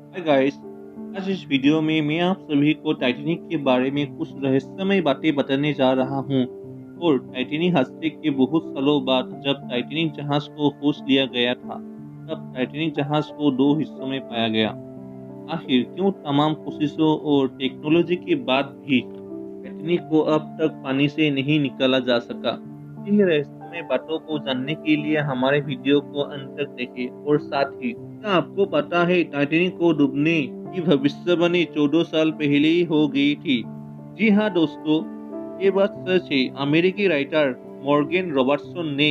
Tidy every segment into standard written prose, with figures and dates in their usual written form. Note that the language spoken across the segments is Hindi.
Hi guys. आज इस वीडियो में मैं आप सभी को टाइटैनिक के बारे में कुछ रहस्यमय बातें बताने जा रहा हूँ। और टाइटैनिक हादसे के बहुत सालों बाद जब टाइटैनिक जहाज को खोज लिया गया था, तब टाइटैनिक जहाज को दो हिस्सों में पाया गया। आखिर क्यों तमाम कोशिशों और टेक्नोलॉजी के बाद भी टाइटैनिक को अब तक पानी से नहीं निकाला जा सका? इन रहस्यमय बातों को जानने के लिए हमारे वीडियो को अंत तक देखें। और साथ ही क्या आपको पता है टाइटैनिक को डूबने की भविष्यवाणी 14 साल पहले ही हो गई थी? जी हाँ दोस्तों, ये बात सच है। अमेरिकी राइटर मॉर्गन रॉबर्टसन ने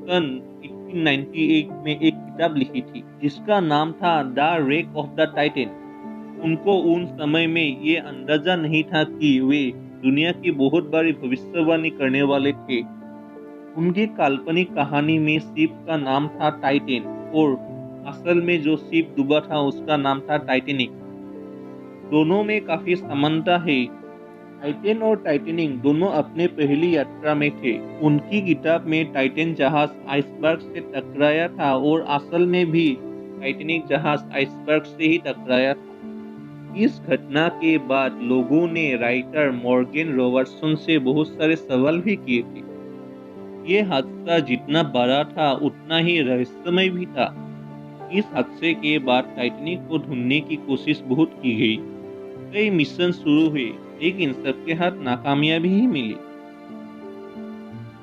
सन 1898 में एक किताब लिखी थी जिसका नाम था the wreck of the Titan. उनको उन समय में ये अंदाजा नहीं था कि वे दुनिया की बहुत बड़ी भविष्यवाणी करने वाले थे। उनकी काल्पनिक कहानी में शिप का नाम था टाइटेन, और असल में जो शिप डूबा था उसका नाम था टाइटेनिक। दोनों में काफी समानता है। टाइटेन और टाइटेनिक दोनों अपने पहली यात्रा में थे। उनकी किताब में टाइटेन जहाज आइसबर्ग से टकराया था और असल में भी टाइटेनिक जहाज आइसबर्ग से ही टकराया था। इस घटना के बाद लोगों ने राइटर मॉर्गन रॉबर्टसन से बहुत सारे सवाल भी किए थे। ये हादसा जितना बड़ा था उतना ही रहस्यमय भी था। इस हादसे के बाद टाइटैनिक को ढूंढने की कोशिश बहुत की गई। कई मिशन शुरू हुए, लेकिन सबके हाथ नाकामयाबी ही मिली।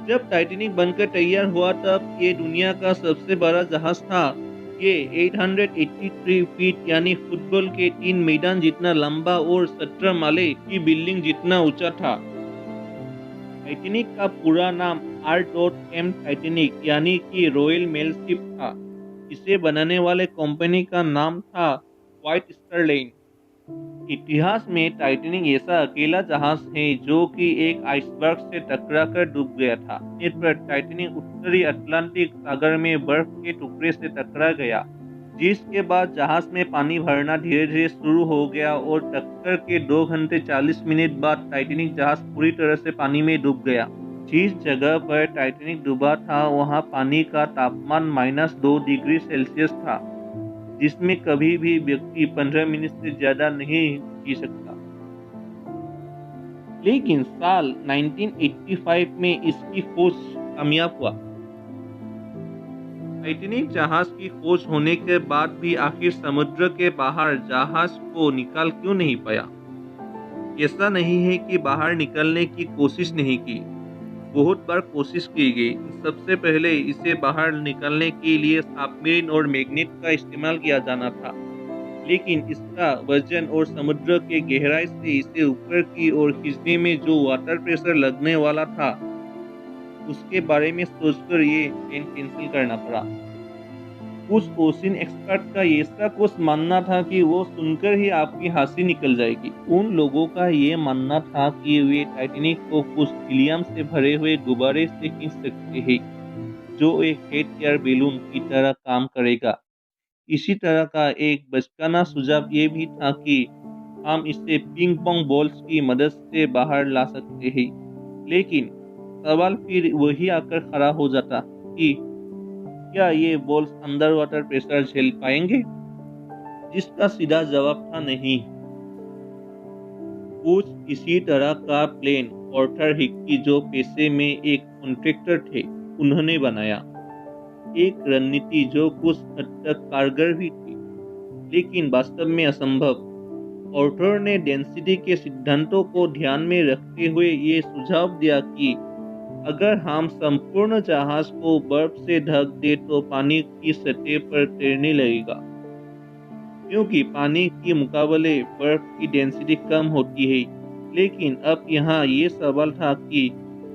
जब टाइटैनिक बनकर तैयार हुआ तब ये दुनिया का सबसे बड़ा जहाज था। ये 883 फीट यानी फुटबॉल के 3 मैदान जितना लंबा और 17 माले की बिल्डिंग जितना ऊंचा था। टाइटैनिक का पूरा नाम R.M टाइटैनिक यानी कि रॉयल मेल शिप था। इसे बनाने वाले कंपनी का नाम था व्हाइट स्टार लाइन। इतिहास में टाइटैनिक ऐसा अकेला जहाज है जो कि एक आइसबर्ग से टकराकर डूब गया था। इस पर टाइटैनिक उत्तरी अटलांटिक सागर में बर्फ के टुकड़े से टकरा गया, जिसके बाद जहाज में पानी भरना धीरे धीरे शुरू हो गया और टक्कर के 2 घंटे 40 मिनट बाद टाइटैनिक जहाज पूरी तरह से पानी में डूब गया। जिस जगह पर टाइटैनिक डूबा था वहां पानी का तापमान -2 डिग्री सेल्सियस था, जिसमें कभी भी व्यक्ति 15 मिनट से ज्यादा नहीं जी सकता। लेकिन साल 1985 में इसकी खोज कामयाब हुआ। टाइटैनिक जहाज की खोज होने के बाद भी आखिर समुद्र के बाहर जहाज को निकाल क्यों नहीं पाया? ऐसा नहीं है कि बाहर निकलने की कोशिश नहीं की, बहुत बार कोशिश की गई। सबसे पहले इसे बाहर निकालने के लिए सबमरीन और मैग्नेट का इस्तेमाल किया जाना था, लेकिन इसका वजन और समुद्र के गहराई से इसे ऊपर की ओर खींचने में जो वाटर प्रेशर लगने वाला था, उसके बारे में सोचकर ये प्लान कैंसिल करना पड़ा। कुछ ओशियन एक्सपर्ट का ऐसा कुछ मानना था कि वो सुनकर ही आपकी हंसी निकल जाएगी। उन लोगों का ये मानना था कि वे टाइटैनिक को कुछ हीलियम से भरे हुए गुब्बारे से खींच सकते हैं, जो एक हेट एयर बैलून की तरह काम करेगा। इसी तरह का एक बचकाना सुझाव ये भी था कि हम इसे पिंग पोंग बॉल्स की मदद से बाहर ला सकते हैं। लेकिन सवाल फिर वही आकर खड़ा हो जाता कि क्या ये बॉल्स अंडर वाटर प्रेशर झेल पाएंगे? जिसका सीधा जवाब था नहीं। कुछ इसी तरह का प्लेन ऑर्थर हिक्की, जो पेशे में एक कॉन्ट्रैक्टर थे, उन्होंने बनाया। एक रणनीति जो कुछ हद तक कारगर भी थी, लेकिन वास्तव में असंभव। ऑर्थर ने डेंसिटी के सिद्धांतों को ध्यान में रखते हुए ये सुझाव दिया कि अगर हम संपूर्ण जहाज को बर्फ से ढक दे तो पानी की सतह पर तैरने लगेगा, क्योंकि पानी के मुकाबले बर्फ की डेंसिटी कम होती है। लेकिन अब यहाँ ये सवाल था कि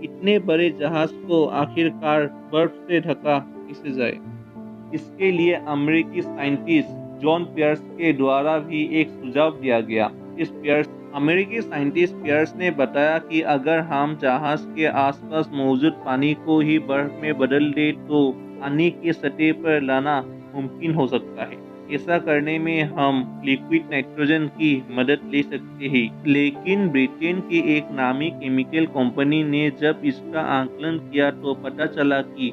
इतने बड़े जहाज को आखिरकार बर्फ से ढका कैसे जाए। इसके लिए अमेरिकी साइंटिस्ट जॉन पियर्स के द्वारा भी एक सुझाव दिया गया। अमेरिकी साइंटिस्ट पियर्स ने बताया कि अगर हम जहाज के आसपास मौजूद पानी को ही बर्फ में बदल दे तो पानी की सतह पर लाना मुमकिन हो सकता है। ऐसा करने में हम लिक्विड नाइट्रोजन की मदद ले सकते हैं। लेकिन ब्रिटेन की एक नामी केमिकल कंपनी ने जब इसका आकलन किया तो पता चला कि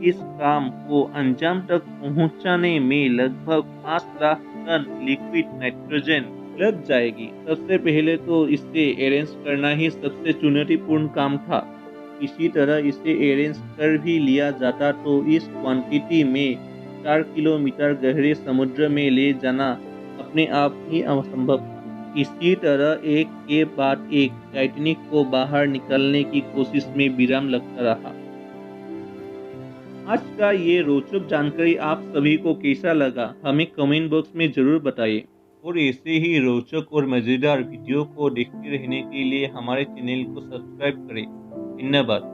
इस काम को अंजाम तक पहुंचाने में लगभग 5 लाख टन लिक्विड नाइट्रोजन लग जाएगी। सबसे पहले तो इसे अरेंज करना ही सबसे चुनौतीपूर्ण काम था। इसी तरह इसे अरेंज कर भी लिया जाता तो इस क्वांटिटी में 4 किलोमीटर गहरे समुद्र में ले जाना अपने आप ही असंभव था। इसी तरह एक के बाद एक टाइटैनिक को बाहर निकालने की कोशिश में विराम लगता रहा। आज का ये रोचक जानकारी आप सभी को कैसा लगा, हमें कमेंट बॉक्स में जरूर बताइए। और ऐसे ही रोचक और मज़ेदार वीडियो को देखते रहने के लिए हमारे चैनल को सब्सक्राइब करें। धन्यवाद।